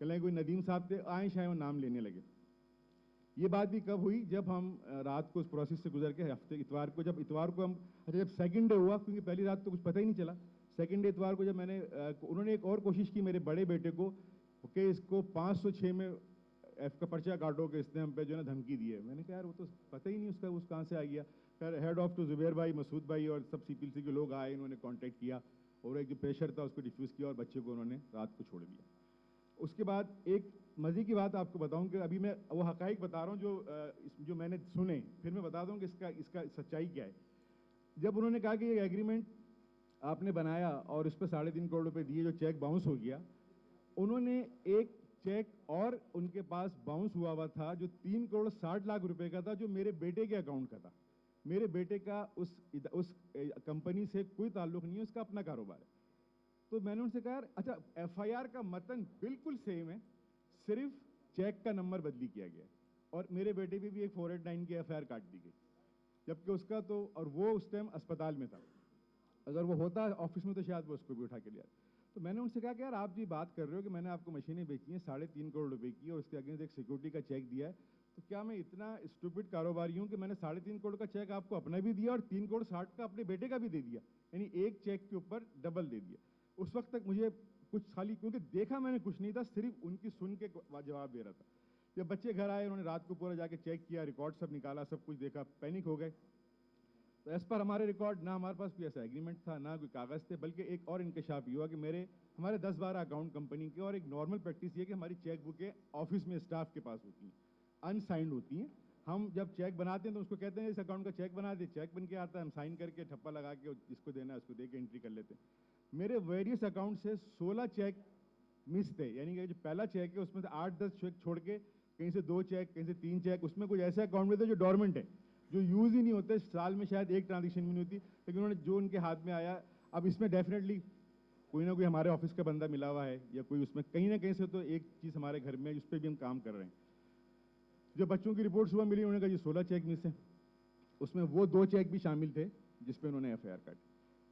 کہنے لگے کوئی ندیم صاحب تھے, آئیں شاید وہ نام لینے لگے. یہ بات بھی کب ہوئی, جب ہم رات کو اس پروسیس سے گزر کے ہفتے اتوار کو, جب ہم جب سیکنڈ ڈے ہوا, کیونکہ پہلی رات تو کچھ پتہ ہی نہیں چلا, سیکنڈ ڈے اتوار کو جب میں نے انہوں نے ایک اور کوشش کی میرے بڑے بیٹے کو کہ اس کو 506 میں ایف کا پرچہ کاٹو کہ اس نے ہم پہ جو ہے نا دھمکی دی ہے. میں نے کہا یار وہ تو پتہ ہی نہیں اس کا, اس کہاں سے آ گیا. خیر ہیڈ آف ٹو زبیر بھائی, مسعود بھائی اور سب سی پی سی کے لوگ آئے, انہوں نے کانٹیکٹ کیا اور ایک جو پریشر تھا اس کو ڈیفیوز کیا اور بچے کو انہوں نے رات کو چھوڑ دیا. اس کے بعد ایک مزے کی بات آپ کو بتاؤں کہ ابھی میں وہ حقائق بتا رہا ہوں جو میں نے سنے, پھر میں بتا دوں کہ اس کا سچائی کیا ہے. جب انہوں نے کہا کہ یہ ایگریمنٹ آپ نے بنایا اور اس پہ 3.5 کروڑ روپے دیے, جو چیک باؤنس ہو گیا, انہوں نے ایک چیک اور ان کے پاس باؤنس ہوا تھا جو 3 کروڑ 60 لاکھ روپے کا تھا, جو میرے بیٹے کے اکاؤنٹ کا تھا. میرے بیٹے کا اس کمپنی سے کوئی تعلق نہیں ہے, اس کا اپنا کاروبار ہے. تو میں نے ان سے کہا اچھا ایف آئی آر کا متن بالکل سیم ہے, صرف چیک کا نمبر بدلی کیا گیا, اور میرے بیٹے پہ بھی ایک 489 کی ایف آئی آر کاٹ دی گئی, جبکہ اس کا تو, اور وہ اس ٹائم اسپتال میں تھا, اگر وہ ہوتا آفس میں تو شاید وہ اس کو بھی اٹھا کے لیا. تو میں نے ان سے کہا کہ یار آپ جی بات کر رہے ہو کہ میں نے آپ کو مشینیں بیچی ہیں 3.5 کروڑ روپے کی اور اس کے اگینسٹ ایک سیکورٹی کا چیک دیا ہے, تو کیا میں اتنا اسٹوپڈ کاروباری ہوں کہ میں نے 3.5 کروڑ کا چیک آپ کو اپنا بھی دیا اور 3 کروڑ 60 کا اپنے بیٹے کا بھی دے دیا, یعنی ایک چیک کے اوپر ڈبل دے دیا. اس وقت تک مجھے کچھ خالی, کیونکہ دیکھا میں نے کچھ نہیں تھا, صرف ان کی سن کے جواب دے رہا تھا. جب بچے گھر آئے, انہوں نے رات کو پورا جا کے چیک کیا, ریکارڈ سب نکالا, سب کچھ دیکھا, پینک ہو گئے. تو ایز پر ہمارے ریکارڈ نہ ہمارے پاس کوئی ایسا ایگریمنٹ تھا, نہ کوئی کاغذ تھے, بلکہ ایک اور انکشاف یہ ہوا کہ ہمارے 10-12 اکاؤنٹ کمپنی کے, اور ایک نارمل پریکٹس یہ کہ ہماری چیک بکیں آفس میں اسٹاف کے پاس ہوتی ہیں, انسائنڈ ہوتی ہیں. ہم جب چیک بناتے ہیں تو اس کو کہتے ہیں اس اکاؤنٹ کا چیک بنا دے, چیک بن کے آتا ہے, ہم سائن کر کے ٹھپا لگا کے جس کو دینا ہے اس کو دے کے انٹری کر لیتے ہیں. میرے ویریس اکاؤنٹ سے 16 چیک مس تھے, یعنی کہ جو پہلا چیک ہے اس میں سے 8-10 چیک چھوڑ کے کہیں سے 2 چیک, کہیں سے 3 چیک, اس میں کچھ ایسے اکاؤنٹ میں تھے جو ڈورمنٹ ہے, جو یوز ہی نہیں ہوتے, سال میں شاید ایک ٹرانزیکشن بھی نہیں ہوتی, لیکن انہوں نے جو ان کے ہاتھ میں آیا. اب اس میں ڈیفینیٹلی کوئی نہ کوئی ہمارے آفس کا بندہ ملا ہوا ہے, یا کوئی اس میں کہیں نہ کہیں سے تو ایک چیز ہمارے گھر میں, جس پہ بھی ہم کام کر رہے ہیں. جو بچوں کی رپورٹ صبح ملی, انہوں نے کہا یہ 16 چیک مس ہیں, اس میں وہ 2 چیک بھی شامل تھے جس پہ انہوں نے ایف آئی آر کاٹی.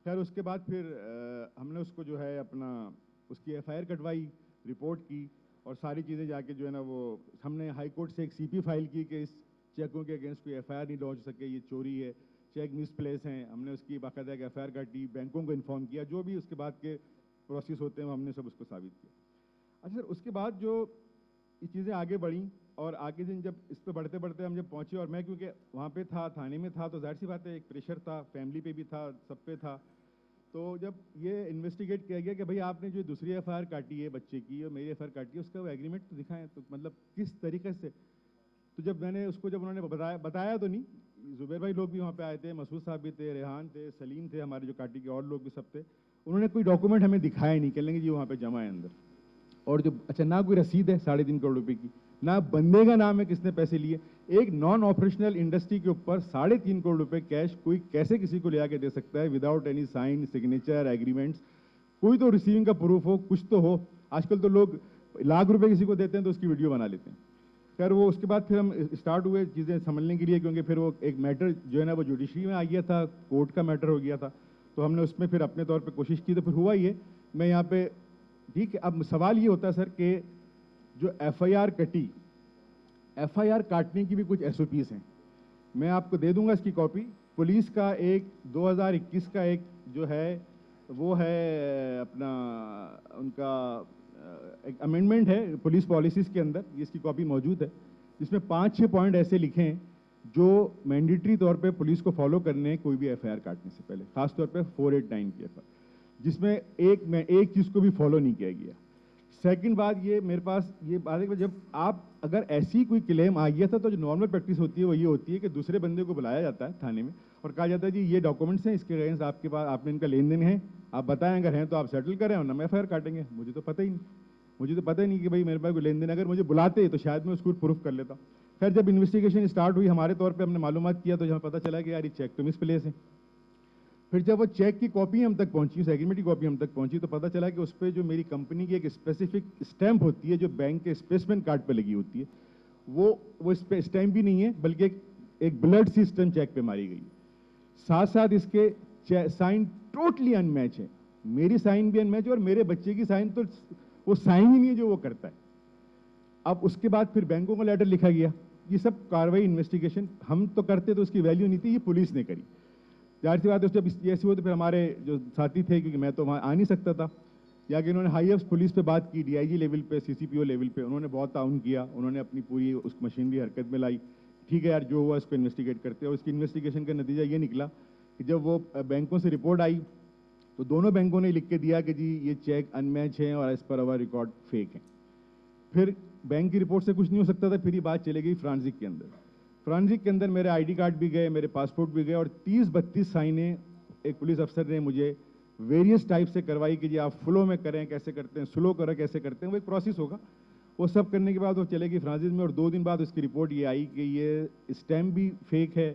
خیر اس کے بعد پھر ہم نے اس کو جو ہے اپنا اس کی ایف آئی آر کٹوائی, رپورٹ کی, اور ساری چیزیں جا کے جو ہے نا وہ ہم نے ہائی کورٹ سے ایک سی پی فائل کی کہ اس چیکوں کے اگینسٹ کوئی ایف آئی آر نہیں لانچ ہو سکے, یہ چوری ہے, چیک مس پلیس ہیں. ہم نے اس کی باقاعدہ ایک ایف آئی آر کاٹی, بینکوں کو انفارم کیا, جو بھی اس کے بعد کے پروسیس ہوتے ہیں ہم نے سب اس کو ثابت کیا. اچھا سر, اس کے بعد جو یہ چیزیں آگے بڑھیں, اور آگے دن جب اس پہ بڑھتے بڑھتے ہم جب پہنچے, اور میں کیونکہ وہاں پہ تھا, تھانے میں تھا, تو ظاہر سی بات ہے ایک پریشر تھا, فیملی پہ بھی تھا, سب پہ تھا. تو جب یہ انویسٹیگیٹ کیا گیا کہ بھئی آپ نے جو دوسری ایف آئی آر کاٹی ہے بچے کی اور میری ایف آئی آر کاٹی ہے, اس کا وہ ایگریمنٹ تو دکھائیں, تو مطلب کس طریقے سے. تو جب میں نے اس کو, جب انہوں نے بتایا تو نہیں, زبیر بھائی لوگ بھی وہاں پہ آئے تھے, مسعود صاحب بھی تھے, ریحان تھے, سلیم تھے, ہمارے جو کاٹی کے اور لوگ بھی سب تھے, انہوں نے کوئی ڈاکومنٹ ہمیں دکھایا نہیں, کہہ لیں گے جی وہاں پہ جمع ہے اندر. اور جو اچھا نہ کوئی رسید ہے 3.5 کروڑ روپے کی, نہ بندے کا نام ہے کس نے پیسے لیے. ایک نان آپریشنل انڈسٹری کے اوپر 3.5 کروڑ روپے کیش کوئی کیسے کسی کو لے آ کے دے سکتا ہے without any sign, signature, agreements. کوئی تو ریسیونگ کا پروف ہو, کچھ تو ہو. آج کل تو لوگ لاکھ روپے کسی کو دیتے ہیں تو اس کی ویڈیو بنا لیتے ہیں. خیر وہ اس کے بعد پھر ہم اسٹارٹ ہوئے چیزیں سمجھنے کے لیے, کیونکہ پھر وہ ایک میٹر جو ہے نا وہ جوڈیشری میں آ گیا تھا, کورٹ کا میٹر ہو گیا تھا, تو ہم نے اس میں پھر اپنے طور پہ کوشش کی. تو پھر ہوا یہ, میں یہاں پہ ٹھیک ہے. اب سوال یہ ہوتا ہے سر کہ جو ایف آئی آر کٹی, ایف آئی آر کاٹنے کی بھی کچھ ایس او پیز ہیں, میں آپ کو دے دوں گا اس کی کاپی. پولیس کا ایک 2021 کا ایک جو ہے وہ ہے اپنا ان کا ایک امینڈمنٹ ہے پولیس پالیسیز کے اندر, اس کی کاپی موجود ہے, جس میں 5-6 پوائنٹ ایسے لکھے ہیں جو مینڈیٹری طور پہ پولیس کو فالو کرنے ہیں کوئی بھی ایف آئی آر کاٹنے سے پہلے, خاص طور پہ 489 کی ایف آئی آر, جس میں ایک چیز کو بھی فالو نہیں کیا گیا. سیکنڈ بات یہ, میرے پاس یہ بات ہے کہ جب آپ اگر ایسی کوئی کلیم آ گیا تھا تو جو نارمل پریکٹس ہوتی ہے وہ یہ ہوتی ہے کہ دوسرے بندے کو بلایا جاتا ہے تھانے میں اور کہا جاتا ہے جی یہ ڈاکومنٹس ہیں, اس کے اگینسٹ آپ کے پاس آپ نے ان کا لین دین ہے, آپ بتائیں, اگر ہیں تو آپ سیٹل کریں, اور نہ ایف آئی آر کاٹیں گے. مجھے تو پتہ ہی نہیں کہ بھائی میرے پاس کوئی لین دین, اگر مجھے بلاتے تو شاید میں اس کو پروف کر لیتا. خیر جب انویسٹیگیشن اسٹارٹ ہوئی ہمارے طور پہ, ہم نے معلومات کیا تو جہاں پتہ چلا کہ یار یہ چیک تو مس پلیس ہے. پھر جب وہ چیک کی کاپی ہم تک پہنچی, اس ایگریمنٹ کی کاپی ہم تک پہنچی, تو پتہ چلا کہ اس پہ جو میری کمپنی کی ایک اسپیسیفک اسٹیمپ ہوتی ہے جو بینک کے اسپیسمن کارڈ پہ لگی ہوتی ہے, وہ اس پہ اسٹیمپ بھی نہیں ہے, بلکہ ایک بلڈ سی اسٹیمپ چیک پہ ماری گئی. ساتھ ساتھ اس کے سائن ٹوٹلی ان میچ ہے, میری سائن بھی ان میچ ہے, اور میرے بچے کی سائن تو وہ سائن ہی نہیں ہے جو وہ کرتا ہے. اب اس کے بعد پھر بینکوں کا لیٹر لکھا گیا. یہ سب کاروائی انویسٹیگیشن ہم تو کرتے تو اس کی ویلیو نہیں تھی, یہ پولیس نے کری. ظاہر سی بات ہے, جب ایسی ہوئی تو پھر ہمارے جو ساتھی تھے, کیونکہ میں تو وہاں آ نہیں سکتا تھا, یا کہ انہوں نے ہائی ایفس پولیس پہ بات کی, DIG لیول پہ, CCPO لیول پہ, انہوں نے بہت تعاون کیا, انہوں نے اپنی پوری اس مشینری حرکت میں لائی. ٹھیک ہے یار, جو ہوا اس کو انویسٹیگیٹ کرتے ہیں. اور اس کی انویسٹیگیشن کا نتیجہ یہ نکلا کہ جب وہ بینکوں سے رپورٹ آئی تو دونوں بینکوں نے لکھ کے دیا کہ جی یہ چیک ان میچ ہیں اور as per over record fake ہیں. پھر بینک کی رپورٹ سے کچھ نہیں ہو سکتا تھا, پھر یہ بات چلے گئی فرانزک کے اندر. فرانزک کے اندر میرے ID کارڈ بھی گئے, میرے پاسپورٹ بھی گئے, اور 30-32 سائنیں ایک پولیس افسر نے مجھے ویریس ٹائپ سے کروائی کہ جی آپ فلو میں کریں, کیسے کرتے ہیں, سلو کریں کیسے کرتے ہیں, وہ ایک پروسیس ہوگا. وہ سب کرنے کے بعد وہ چلے گی فرانزک میں, اور 2 دن بعد اس کی رپورٹ یہ آئی کہ یہ اسٹیمپ بھی فیک ہے,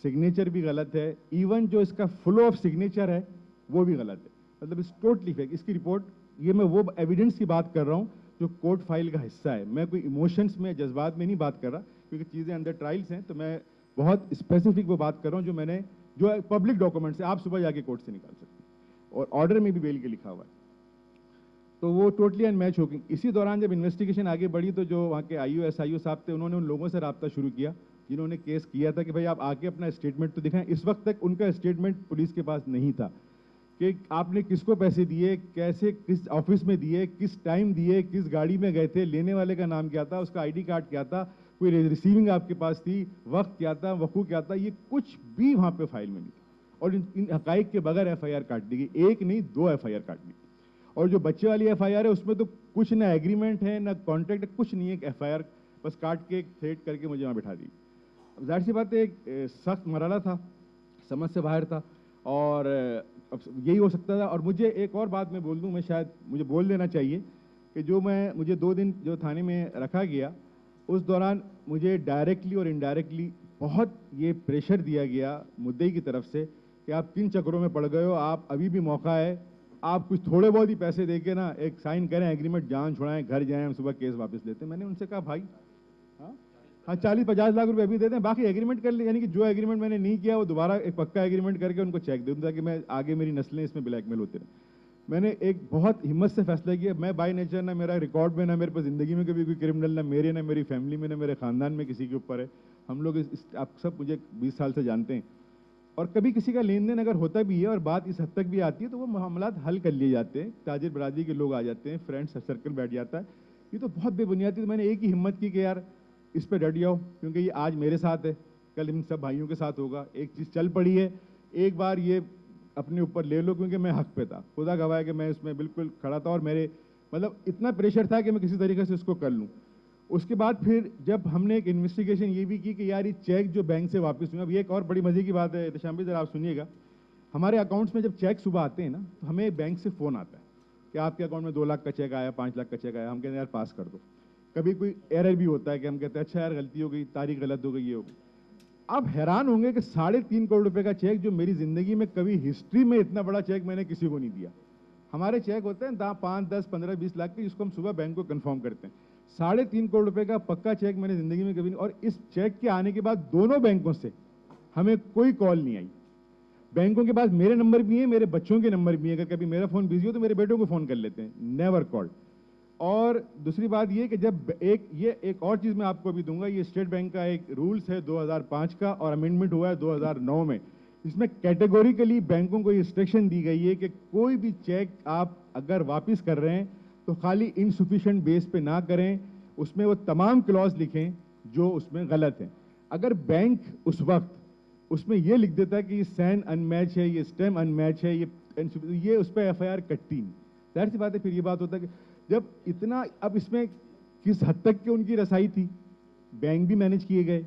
سگنیچر بھی غلط ہے, ایون جو اس کا فلو آف سگنیچر ہے وہ بھی غلط ہے. مطلب اس ٹوٹلی فیک. اس کی رپورٹ, یہ میں وہ ایویڈنس کی بات کر رہا ہوں جو کورٹ فائل کا حصہ ہے. میں کوئی ایموشنس میں, جذبات میں نہیں بات کر رہا, کیونکہ چیزیں انڈر ٹرائلس ہیں, تو میں بہت اسپیسیفک وہ بات کر رہا ہوں جو میں نے, جو پبلک ڈاکومنٹس ہیں, آپ صبح جا کے کورٹ سے نکال سکتے ہیں, اور آرڈر میں بھی بیل کے لکھا ہوا ہے. تو وہ ٹوٹلی ان میچ ہو گئی. اسی دوران جب انویسٹیگیشن آگے بڑھی تو جو وہاں کے IO SIO صاحب تھے, انہوں نے ان لوگوں سے رابطہ شروع کیا جنہوں نے کیس کیا تھا کہ بھائی آپ آ کے اپنا اسٹیٹمنٹ تو دکھائیں. اس وقت تک ان کا اسٹیٹمنٹ پولیس کے پاس نہیں تھا کہ آپ نے کس کو پیسے دیے, کیسے, کس آفس میں دیے, کس ٹائم دیے, کس گاڑی میں گئے تھے, لینے والے کا نام کیا تھا, اس کا ID کارڈ کیا تھا, کوئی ریسیونگ آپ کے پاس تھی, وقت کیا تھا, وقوع کیا تھا, یہ کچھ بھی وہاں پہ فائل میں نہیں تھا. اور ان حقائق کے بغیر FIR کاٹ دی گئی. 1 نہیں 2 FIR کاٹ دی. اور جو بچے والی FIR ہے اس میں تو کچھ نہ ایگریمنٹ ہے, نہ کانٹریکٹ, کچھ نہیں ہے, ایک FIR بس کاٹ کے تھریٹ کر کے مجھے وہاں بٹھا دی. ظاہر سی بات ہے, ایک سخت مرحلہ تھا, سمجھ سے باہر تھا, اور یہی ہو سکتا تھا. اور مجھے ایک اور بات میں بول دوں, میں شاید مجھے بول دینا چاہیے کہ جو مجھے 2 دن جو تھانے میں رکھا گیا, اس دوران مجھے ڈائریکٹلی اور انڈائریکٹلی بہت یہ پریشر دیا گیا مدعی کی طرف سے کہ آپ کن چکروں میں پڑ گئے ہو, آپ ابھی بھی موقع ہے, آپ کچھ تھوڑے بہت ہی پیسے دے کے نا ایک سائن کریں ایگریمنٹ, جان چھڑائیں, گھر جائیں, ہم صبح کیس واپس لیتے ہیں. میں نے ان سے کہا بھائی ہاں 40-50 لاکھ روپے ابھی دیتے ہیں, باقی ایگریمنٹ کر لیں. یعنی کہ جو ایگریمنٹ میں نے نہیں کیا وہ دوبارہ ایک پکا ایگریمنٹ کر کے ان کو چیک دے دوں تاکہ میں آگے میری نسلیں اس میں بلیک میل ہوتے رہیں. میں نے ایک بہت ہمت سے فیصلہ کیا. میں بائی نیچر, نہ میرا ریکارڈ میں, نہ میرے پاس زندگی میں کبھی کوئی کرمنل, نہ میرے, نہ میری فیملی میں, نہ میرے خاندان میں کسی کے اوپر ہے. ہم لوگ آپ سب مجھے 20 سال سے جانتے ہیں, اور کبھی کسی کا لین دین اگر ہوتا بھی ہے اور بات اس حد تک بھی آتی ہے تو وہ معاملات حل کر لیے جاتے ہیں. تاجر برادری کے لوگ آ جاتے ہیں, فرینڈ سرکل بیٹھ جاتا ہے. یہ تو بہت بے بنیادی. تو میں نے ایک ہی ہمت کی کہ یار اس پہ ڈٹ جاؤ, کیونکہ یہ آج میرے ساتھ ہے, کل ان سب بھائیوں کے ساتھ ہوگا. ایک چیز چل پڑی ہے, ایک بار یہ اپنے اوپر لے لو, کیونکہ میں حق پہ تھا. خدا گواہ ہے کہ میں اس میں بالکل کھڑا تھا, اور میرے مطلب اتنا پریشر تھا کہ میں کسی طریقے سے اس کو کر لوں. اس کے بعد پھر جب ہم نے ایک انویسٹیگیشن یہ بھی کی کہ یار یہ چیک جو بینک سے واپس ہوئے, اب یہ ایک اور بڑی مزے کی بات ہے احتشام بھائی, ذرا آپ سنیے گا. ہمارے اکاؤنٹس میں جب چیک صبح آتے ہیں نا, تو ہمیں بینک سے فون آتا ہے کہ آپ کے اکاؤنٹ میں 2 لاکھ کا چیک آیا, 5 لاکھ کا چیک آیا. ہم کہتے ہیں یار پاس کر دو. کبھی کوئی ایرر بھی ہوتا ہے کہ ہم کہتے ہیں اچھا یار غلطی ہو گئی, تاریخ غلط ہو گئی, یہ ہو گئی. آپ حیران ہوں گے کہ 3.5 کروڑ روپے کا چیک, جو میری زندگی میں کبھی ہسٹری میں اتنا بڑا چیک میں نے کسی کو نہیں دیا. ہمارے چیک ہوتے ہیں 5, 10, 15, 20 لاکھ کے, جس کو ہم صبح بینک کو کنفرم کرتے ہیں. 3.5 کروڑ روپے کا پکا چیک میں نے زندگی میں کبھی نہیں. اور اس چیک کے آنے کے بعد دونوں بینکوں سے ہمیں کوئی کال نہیں آئی. بینکوں کے پاس میرے نمبر بھی ہیں, میرے بچوں کے نمبر بھی ہیں, اگر کبھی میرا فون بزی ہو تو میرے بیٹوں کو فون کر لیتے ہیں, نیور کال. اور دوسری بات یہ کہ جب ایک اور چیز میں آپ کو بھی دوں گا, یہ اسٹیٹ بینک کا ایک رولز ہے 2005 کا, اور امینڈمنٹ ہوا ہے 2009 میں, جس میں کیٹیگوریکلی بینکوں کو یہ انسٹرکشن دی گئی ہے کہ کوئی بھی چیک آپ اگر واپس کر رہے ہیں تو خالی انسفیشینٹ بیس پہ نہ کریں, اس میں وہ تمام کلوز لکھیں جو اس میں غلط ہیں. اگر بینک اس وقت اس میں یہ لکھ دیتا ہے کہ یہ سین ان میچ ہے, یہ اسٹیم ان میچ ہے, یہ اس پہ FIR کٹتی نہیں. ظاہر سی بات ہے, پھر یہ بات ہوتا ہے کہ جب اتنا, اب اس میں کس حد تک کہ ان کی رسائی تھی, بینک بھی مینیج کیے گئے,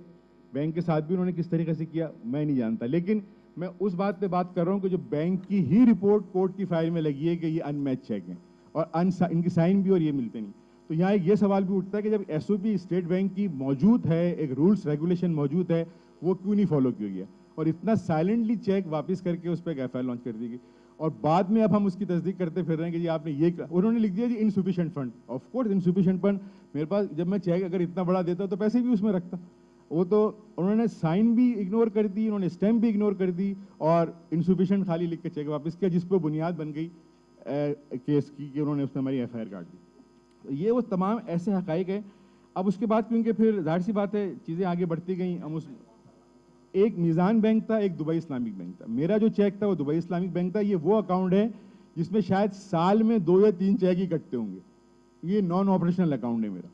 بینک کے ساتھ بھی انہوں نے کس طریقے سے کیا میں نہیں جانتا. لیکن میں اس بات پہ بات کر رہا ہوں کہ جو بینک کی ہی رپورٹ کورٹ کی فائل میں لگی ہے کہ یہ ان میچ چیک ہیں, اور ان کی سائن بھی اور یہ ملتے نہیں. تو یہاں یہ سوال بھی اٹھتا ہے کہ جب SOP اسٹیٹ بینک کی موجود ہے, ایک رولس ریگولیشن موجود ہے, وہ کیوں نہیں فالو کیا گیا, اور اتنا سائلنٹلی چیک واپس کر کے اس پہ ایک FIR لانچ کر دی گئی. اور بعد میں اب ہم اس کی تصدیق کرتے پھر رہے ہیں کہ جی آپ نے یہ, انہوں نے لکھ دیا جی insufficient fund. Of course insufficient fund, میرے پاس جب میں چیک اگر اتنا بڑا دیتا تو پیسے بھی اس میں رکھتا. وہ تو انہوں نے سائن بھی اگنور کر دی, انہوں نے اسٹیمپ بھی اگنور کر دی, اور انسفیشینٹ خالی لکھ کے چیک واپس کیا, جس پہ بنیاد بن گئی کیس کی کہ انہوں نے اس میں ہماری FIR کاٹ دی. یہ وہ تمام ایسے حقائق ہیں اب اس کے بعد کیونکہ پھر ظاہر سی بات ہے چیزیں آگے بڑھتی گئیں. ہم اس ایک میزان بینک تھا, ایک دبئی اسلامک بینک تھا. میرا جو چیک تھا وہ دبئی اسلامک بینک تھا. یہ وہ اکاؤنٹ ہے جس میں شاید سال میں 2 یا 3 چیک ہی کٹتے ہوں گے. یہ نان آپریشنل اکاؤنٹ ہے میرا.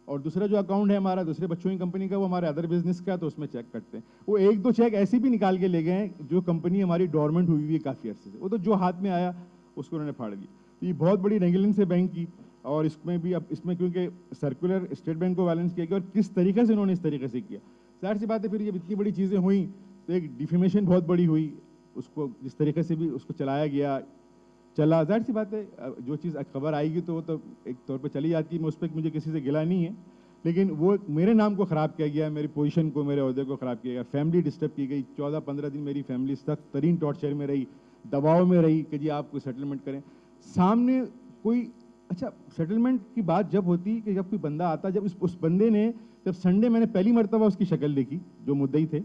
اور دوسرا جو اکاؤنٹ ہے ہمارا دوسرے بچوں کی کمپنی کا, وہ ہمارے ادر بزنس کا, تو اس میں چیک کٹتے ہیں. وہ 1-2 چیک ایسے بھی نکال کے لے گئے ہیں جو کمپنی ہماری ڈورمنٹ ہوئی ہوئی ہے کافی عرصے سے, وہ تو جو ہاتھ میں آیا اس کو انہوں نے پھاڑ دیا. تو یہ بہت بڑی نیگلیجنس ہے بینک کی. اور اس میں بھی اب اس میں کیونکہ سرکولر اسٹیٹ بینک کو بیلنس کیا گیا, اور کس طریقے سے انہوں نے اس طریقے سے کیا, ظاہر سی بات ہے پھر جب اتنی بڑی چیزیں ہوئیں تو ایک ڈیفیمیشن بہت بڑی ہوئی. اس کو جس طریقے سے بھی اس کو چلایا گیا چلا, ظاہر سی بات ہے جو چیز خبر آئے گی تو وہ تو ایک طور پہ چلی جاتی ہے. میں اس پہ مجھے کسی سے گلا نہیں ہے, لیکن وہ میرے نام کو خراب کیا گیا, میری پوزیشن کو, میرے عہدے کو خراب کیا گیا. فیملی ڈسٹرب کی گئی. 14-15 دن میری فیملی سخت ترین ٹارچر میں رہی, دباؤ میں رہی کہ جی آپ کوئی سیٹلمنٹ کریں. سامنے کوئی اچھا سیٹلمنٹ کی بات جب ہوتی کہ جب کوئی بندہ آتا, جب اس بندے نے جب سنڈے میں نے پہلی مرتبہ اس کی شکل دیکھی جو مدعی تھے,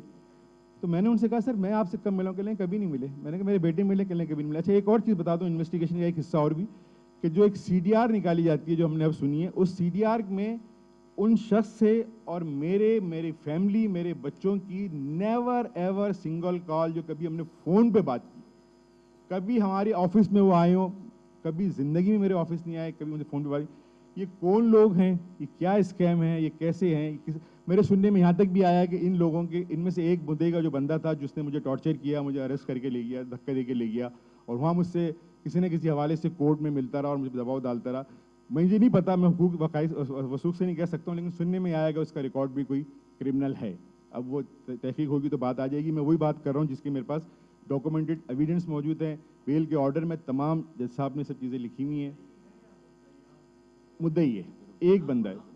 تو میں نے ان سے کہا سر میں آپ سے کب ملا ہوں؟ کہ لیں کبھی نہیں ملے. میں نے کہا میرے بیٹے ملے, کہ لیں کبھی نہیں ملے. اچھا ایک اور چیز بتا دوں انویسٹیگیشن کا ایک حصہ اور بھی, کہ جو ایک سی ڈی آر نکالی جاتی ہے جو ہم نے اب سنی ہے, اس سی ڈی آر میں ان شخص سے اور میری فیملی, میرے بچوں کی نیور ایور سنگل کال جو کبھی ہم نے فون پہ بات کی, کبھی ہماری آفس میں وہ آئے ہوں, کبھی زندگی میں میرے آفس نہیں آئے, کبھی مجھے فون پہ بات. یہ کون لوگ ہیں, یہ کیا اسکیم ہے, یہ کیسے ہیں؟ میرے سننے میں یہاں تک بھی آیا کہ ان لوگوں کے ان میں سے ایک مدعی کا جو بندہ تھا جس نے مجھے ٹارچر کیا, مجھے اریسٹ کر کے لے گیا, دھکا دے کے لے گیا, اور وہاں مجھ سے کسی نہ کسی حوالے سے کورٹ میں ملتا رہا اور مجھے دباؤ ڈالتا رہا. مجھے نہیں پتا, میں حقوق وثوق سے نہیں کہہ سکتا ہوں, لیکن سننے میں آیا کہ اس کا ریکارڈ بھی کوئی کرمنل ہے. اب وہ تحقیق ہوگی تو بات آ جائے گی. میں وہی بات کر رہا ہوں جس کی میرے پاس ڈاکومنٹڈ ایویڈنس موجود ہیں. بیل کے آرڈر میں تمام جج صاحب نے سب چیزیں لکھی ہوئی ہیں. مدعی ہے ایک بندہ ہے,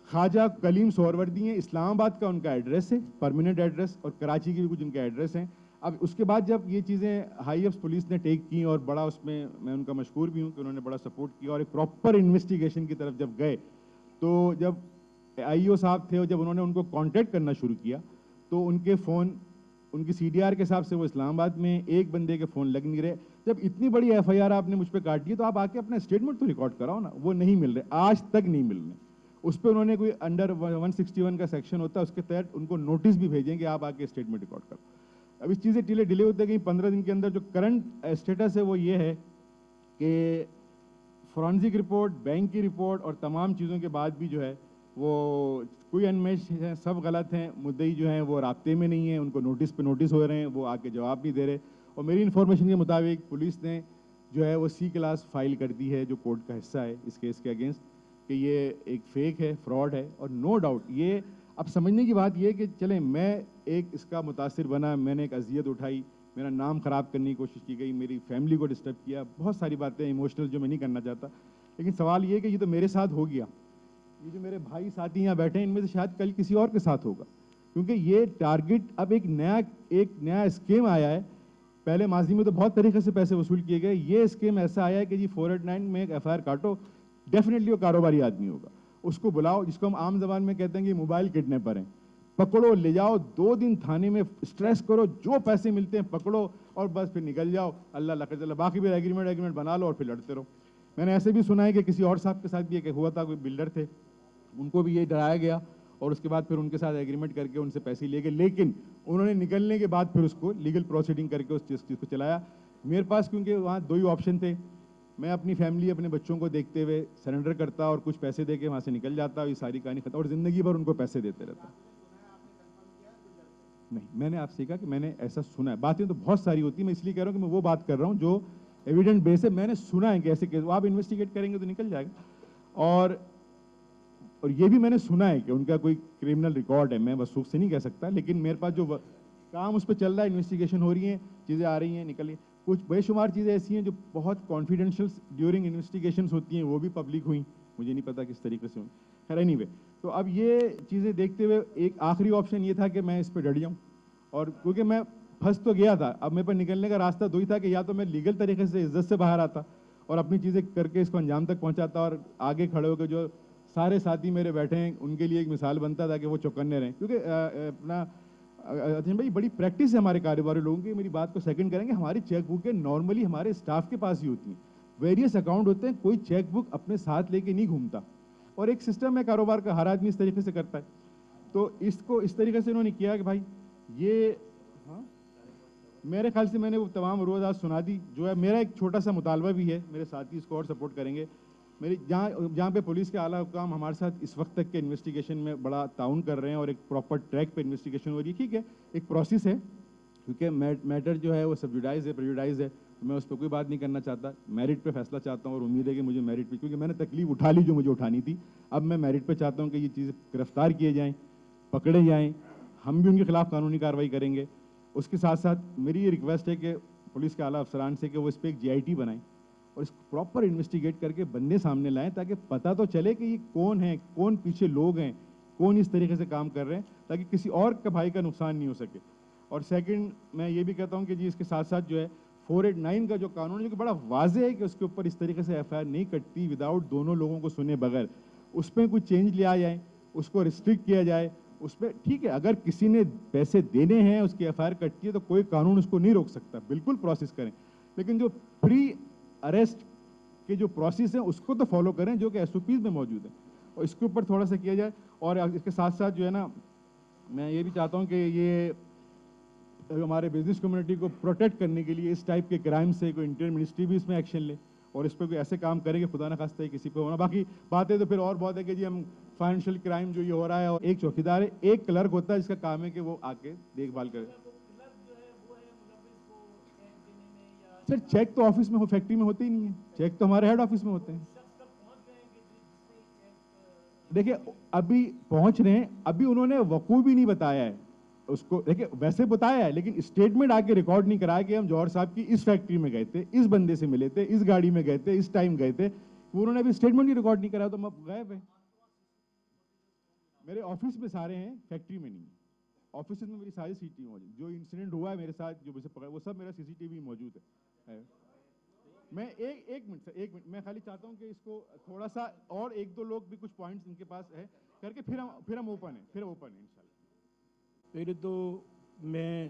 خواجہ کلیم سہروردی ہیں. اسلام آباد کا ان کا ایڈریس ہے, پرماننٹ ایڈریس, اور کراچی کے بھی کچھ ان کے ایڈریس ہیں. اب اس کے بعد جب یہ چیزیں ہائی ایفس پولیس نے ٹیک کی, اور بڑا اس میں ان کا مشکور بھی ہوں کہ انہوں نے بڑا سپورٹ کیا, اور ایک پراپر انویسٹیگیشن کی طرف جب گئے, تو جب آئی او صاحب تھے اور جب انہوں نے ان کو کانٹیکٹ کرنا شروع کیا, تو ان کے فون ان کی سی ڈی آر کے حساب سے وہ اسلام آباد میں, ایک بندے کے فون لگ نہیں رہے. جب اتنی بڑی ایف آئی آر آپ نے مجھ پہ کاٹ دی تو آپ آ کے اپنا اسٹیٹمنٹ تو ریکارڈ کراؤ نا. وہ نہیں مل رہے, آج تک نہیں مل رہے. اس پہ انہوں نے کوئی انڈر 161 کا سیکشن ہوتا ہے, اس کے تحت ان کو نوٹس بھی بھیجیں کہ آپ آ کے اسٹیٹمنٹ ریکارڈ کرو. اب اس چیزیں ڈیلے ہوتے گئی. 15 دن کے اندر جو کرنٹ اسٹیٹس ہے وہ یہ ہے کہ فورینسک رپورٹ, بینک کی رپورٹ اور تمام چیزوں کے بعد بھی جو ہے وہ کوئی انمیش ہیں, سب غلط ہیں. مدعی جو ہیں وہ رابطے میں نہیں ہیں, ان کو نوٹس پہ نوٹس ہو رہے ہیں, وہ آ کے جواب نہیں دے رہے. اور میری انفارمیشن کے مطابق پولیس نے جو ہے وہ سی کلاس فائل کر دی ہے جو کورٹ کا حصہ ہے اس کیس کے اگینسٹ, کہ یہ ایک فیک ہے, فراڈ ہے. اور نو ڈاؤٹ یہ اب سمجھنے کی بات یہ کہ چلیں میں ایک اس کا متاثر بنا, میں نے ایک اذیت اٹھائی, میرا نام خراب کرنے کی کوشش کی گئی, میری فیملی کو ڈسٹرب کیا, بہت ساری باتیں ایموشنل جو میں نہیں کرنا چاہتا. لیکن سوال یہ کہ یہ تو میرے ساتھ ہو گیا, یہ جو میرے بھائی ساتھی یہاں بیٹھے ہیں ان میں سے شاید کل کسی اور کے ساتھ ہوگا, کیونکہ یہ ٹارگٹ اب ایک نیا اسکیم آیا ہے. پہلے ماضی میں تو بہت طریقے سے پیسے وصول کیے گئے, یہ اسکیم ایسا آیا ہے کہ جی 489 میں ایک ایف آئی آر کاٹو, ڈیفینیٹلی وہ کاروباری آدمی ہوگا, اس کو بلاؤ, جس کو ہم عام زبان میں کہتے ہیں کہ موبائل کڈنیپر ہیں, پکڑو, لے جاؤ, 2 دن تھانے میں اسٹریس کرو, جو پیسے ملتے ہیں پکڑو, اور بس پھر نکل جاؤ, اللہ اللہ باقی بھی ایگریمنٹ بنا لو اور پھر لڑتے رہو. میں نے ایسے بھی سنا ہے کہ کسی اور صاحب کے ساتھ بھی ایک ہوا تھا, کوئی بلڈر تھے, ان کو بھی یہ ڈرایا گیا اور اس کے بعد پھر ان کے ساتھ ایگریمنٹ کر کے ان سے پیسے لے گئے, لیکن انہوں نے نکلنے کے بعد پھر اس کو لیگل پروسیڈنگ کر کے اس چیز کو چلایا. میرے پاس کیونکہ وہاں 2 ہی آپشن تھے, میں اپنی فیملی, اپنے بچوں کو دیکھتے ہوئے سرنڈر کرتا اور کچھ پیسے دے کے وہاں سے نکل جاتا, یہ ساری کہانی ختم, اور زندگی بھر ان کو پیسے دیتے رہتا. نہیں, میں نے آپ سے کہا کہ میں نے ایسا سنا ہے, باتیں تو بہت ساری ہوتی ہیں, میں اس لیے کہہ رہا ہوں کہ میں وہ بات کر رہا ہوں جو ایویڈنٹ بیس ہے. میں نے سنا ہے کہ ایسے کیس, آپ انویسٹیگیٹ کریں گے تو نکل جائے گا. اور یہ بھی میں نے سنا ہے کہ ان کا کوئی کرمنل ریکارڈ ہے, میں وثوق سے نہیں کہہ سکتا, لیکن میرے پاس جو کام اس پہ چل رہا ہے, انویسٹیگیشن ہو رہی ہیں, چیزیں آ رہی ہیں, نکل. کچھ بے شمار چیزیں ایسی ہیں جو بہت کانفیڈینشیل ڈیورنگ انویسٹیگیشنس ہوتی ہیں, وہ بھی پبلک ہوئیں, مجھے نہیں پتا کس طریقے سے ہوئیں. خیر اینی وے, تو اب یہ چیزیں دیکھتے ہوئے ایک آخری آپشن یہ تھا کہ میں اس پہ ڈٹ جاؤں, اور کیونکہ میں پھنس تو گیا تھا, اب میرے پر نکلنے کا راستہ 2 ہی تھا کہ یا تو میں لیگل طریقے سے عزت سے باہر آتا اور اپنی چیزیں کر کے اس کو انجام تک پہنچاتا, اور آگے کھڑے ہو کے جو سارے ساتھی میرے بیٹھے ہیں ان کے لیے ایک مثال بنتا تھا کہ وہ چوکنے رہیں. کیونکہ اپنا بھائی بڑی پریکٹس ہے ہمارے کاروباری لوگوں کی, میری بات کو سیکنڈ کریں گے, ہماری چیک بکیں نارملی ہمارے اسٹاف کے پاس ہی ہوتی ہیں, ویریس اکاؤنٹ ہوتے ہیں, کوئی چیک بک اپنے ساتھ لے کے نہیں گھومتا. اور ایک سسٹم ہے کاروبار کا, ہر آدمی اس طریقے سے کرتا ہے. تو اس کو اس طریقے سے انہوں نے کیا کہ بھائی یہ میرے خیال سے میں نے وہ تمام روز آج سنا دی. جو ہے میرا ایک چھوٹا سا مطالبہ بھی ہے, میرے ساتھی اس کو اور سپورٹ کریں گے. میری جہاں پہ پولیس کے اعلیٰ حکام ہمارے ساتھ اس وقت تک کے انویسٹیگیشن میں بڑا تعاون کر رہے ہیں اور ایک پراپر ٹریک پہ انویسٹیگیشن ہو رہی ہے, ٹھیک ہے, ایک پروسیس ہے, کیونکہ میٹر جو ہے وہ سبجوڈائز ہے, پریجوڈائز ہے, میں اس پہ کوئی بات نہیں کرنا چاہتا. میرٹ پہ فیصلہ چاہتا ہوں اور امید ہے کہ مجھے میرٹ پہ, کیونکہ میں نے تکلیف اٹھا لی جو مجھے اٹھانی تھی, اب میں میرٹ پہ چاہتا ہوں کہ یہ چیزیں گرفتار کیے جائیں, پکڑے جائیں, ہم بھی ان کے خلاف قانونی کارروائی کریں گے. اس کے ساتھ ساتھ میری یہ ریکویسٹ ہے کہ پولیس کے اعلیٰ افسران سے کہ وہ اس پہ ایک GIT بنائیں اور اس کو پراپر انویسٹیگیٹ کر کے بندے سامنے لائیں, تاکہ پتہ تو چلے کہ یہ کون ہے, کون پیچھے لوگ ہیں, کون اس طریقے سے کام کر رہے ہیں, تاکہ کسی اور کا بھائی کا نقصان نہیں ہو سکے. اور سیکنڈ میں یہ بھی کہتا ہوں کہ جی اس کے ساتھ ساتھ جو ہے 489 کا جو قانون ہے, جو کہ بڑا واضح ہے کہ اس کے اوپر اس طریقے سے FIR نہیں کٹتی وداؤٹ دونوں لوگوں کو سنے بغیر, اس پہ کوئی چینج لیا جائے, اس کو ریسٹرکٹ کیا جائے. اس پہ ٹھیک ہے, اگر کسی نے پیسے دینے ہیں, اس کی FIR کٹتی ہے, تو کوئی قانون اس کو نہیں روک سکتا, بالکل پروسیس کریں. لیکن جو پری اریسٹ کے جو پروسیس ہیں اس کو تو فالو کریں جو کہ SOPs میں موجود ہیں, اور اس کے اوپر تھوڑا سا کیا جائے. اور اس کے ساتھ ساتھ جو ہے نا, میں یہ بھی چاہتا ہوں کہ یہ ہمارے بزنس کمیونٹی کو پروٹیکٹ کرنے کے لیے اس ٹائپ کے کرائم سے کوئی انٹر منسٹری بھی اس میں ایکشن لے, اور اس پہ کوئی ایسے کام کرے کہ خدا نخواستہ کسی پہ ہونا. باقی باتیں تو پھر اور بہت ہے کہ جی ہم فائنینشیل کرائم جو یہ ہو رہا ہے, اور ایک چوکیدار ہے, ایک کلرک ہوتا ہے جس کا کام ہے کہ وہ آ کے دیکھ بھال کرے. سر چیک تو آفس میں فیکٹری میں ہوتے ہی نہیں ہیں, چیک تو ہمارے ہیڈ آفس میں ہوتے ہیں. دیکھیں ابھی پہنچ رہے ہیں, ابھی انہوں نے وقوع بھی نہیں بتایا ہے اس کو. دیکھیں ویسے بتایا ہے لیکن اسٹیٹمنٹ آ کے ریکارڈ نہیں کرایا کہ ہم جوہر صاحب کی اس فیکٹری میں گئے تھے, اس بندے سے ملے تھے, اس گاڑی میں گئے تھے, اس ٹائم گئے تھے. وہ انہوں نے ابھی اسٹیٹمنٹ ہی ریکارڈ نہیں کرایا, تو ہم غائب ہیں. میرے آفس میں سارے ہیں, فیکٹری میں نہیں. آفس میں میری ساری CCTV موجود, جو انسیڈنٹ ہوا ہے میرے ساتھ جو مجھے پکڑا وہ سب میرا CCTV موجود ہے. میں ایک منٹ سر, ایک منٹ, میں خالی چاہتا ہوں کہ اس کو تھوڑا سا اور ایک دو لوگ بھی کچھ پوائنٹس ان کے پاس ہے کر کے پھر ہم اوپن ہیں, انشاءاللہ. پہلے تو میں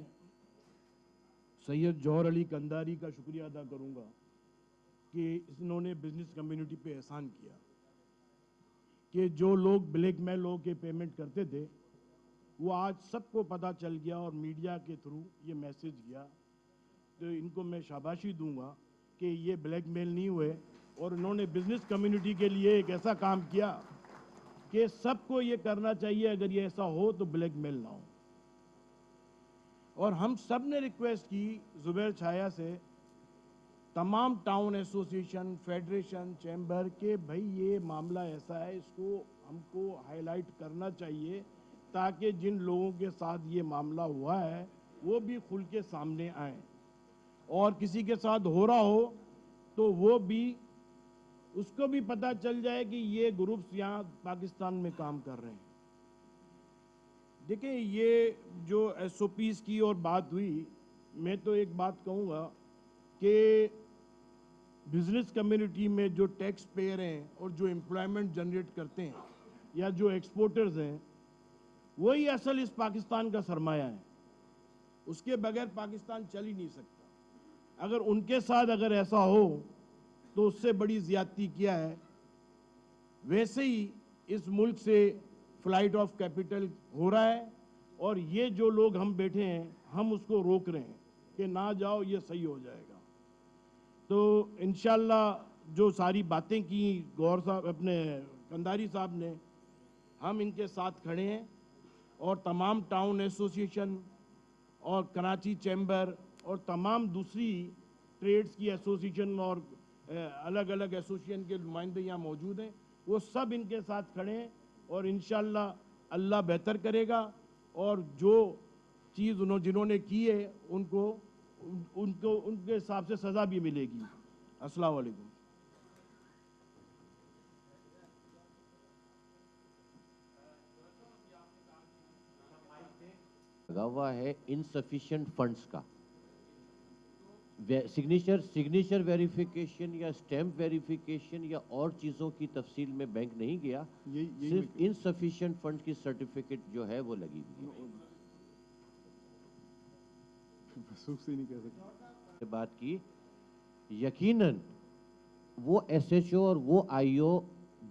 سید جوہر علی قنداری کا شکریہ ادا کروں گا کہ انہوں نے بزنس کمیونٹی پہ احسان کیا کہ جو لوگ بلیک میل ہو کے پیمنٹ کرتے تھے وہ آج سب کو پتہ چل گیا, اور میڈیا کے تھرو یہ میسج گیا. تو ان کو میں شاباشی دوں گا کہ یہ بلیک میل نہیں ہوئے, اور انہوں نے بزنس کمیونٹی کے لیے ایک ایسا کام کیا کہ سب کو یہ کرنا چاہیے اگر یہ ایسا ہو تو بلیک میل نہ ہو. اور ہم سب نے ریکویسٹ کی زبیر چھایا سے, تمام ٹاؤن ایسوسیشن, فیڈریشن, چیمبر, کہ بھائی یہ معاملہ ایسا ہے, اس کو ہم کو ہائی لائٹ کرنا چاہیے تاکہ جن لوگوں کے ساتھ یہ معاملہ ہوا ہے وہ بھی کھل کے سامنے آئیں, اور کسی کے ساتھ ہو رہا ہو تو وہ بھی اس کو بھی پتہ چل جائے کہ یہ گروپس یہاں پاکستان میں کام کر رہے ہیں. دیکھیں یہ جو SOPs کی اور بات ہوئی, میں تو ایک بات کہوں گا کہ بزنس کمیونٹی میں جو ٹیکس پیئر ہیں اور جو امپلائمنٹ جنریٹ کرتے ہیں یا جو ایکسپورٹرز ہیں, وہی اصل اس پاکستان کا سرمایہ ہے. اس کے بغیر پاکستان چل ہی نہیں سکتا. اگر ان کے ساتھ اگر ایسا ہو تو اس سے بڑی زیادتی کیا ہے. ویسے ہی اس ملک سے فلائٹ آف کیپٹل ہو رہا ہے, اور یہ جو لوگ ہم بیٹھے ہیں ہم اس کو روک رہے ہیں کہ نہ جاؤ, یہ صحیح ہو جائے گا. تو انشاءاللہ جو ساری باتیں کی گور صاحب اپنے قنداری صاحب نے, ہم ان کے ساتھ کھڑے ہیں, اور تمام ٹاؤن ایسوسیشن اور کراچی چیمبر اور تمام دوسری ٹریڈز کی ایسوسیشن اور الگ الگ ایسوسیشن کے نمائندے یہاں موجود ہیں, وہ سب ان کے ساتھ کھڑے ہیں. اور انشاءاللہ اللہ بہتر کرے گا, اور جو چیز جنہوں نے کی ہے ان کے حساب سے سزا بھی ملے گی. السلام علیکم. لگا ہوا ہے انسفیشینٹ فنڈز کا. سگنیچر ویریفیکیشن یا اسٹیمپ ویریفیکیشن یا اور چیزوں کی تفصیل میں بینک نہیں گیا, صرف انسفیشینٹ فنڈ کی سرٹیفکیٹ جو ہے وہ لگی ہوئی ہے. بات کی یقیناً وہ SHO اور وہ IO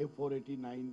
F489